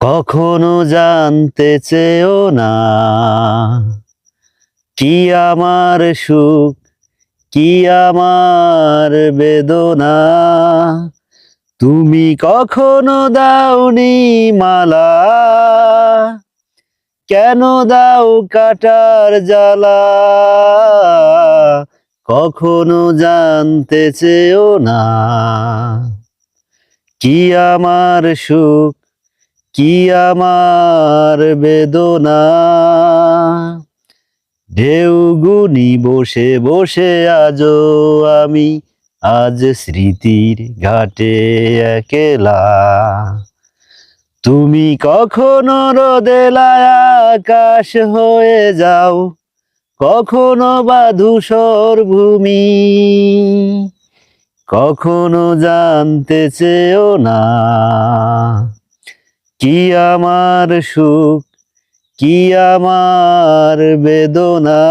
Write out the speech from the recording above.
কখনো জানতে চেয়েও না কি আমার সুখ, কি আমার বেদনা। তুমি কখনো দাওনি মালা, কেন দাও কাটার জ্বালা। কখনো জানতে চেয়েও না কি আমার সুখ, কি আমার বেদনা। ঢেউগুনি বসে বসে আজও আমি আজ স্মৃতির ঘাটে একলা। তুমি কখনো রোদেলায় আকাশ হয়ে যাও, কখনো বা ধূসর ভূমি। কখনো জানতে চেয়েও না কি আমার সুখ, কি আমার বেদনা।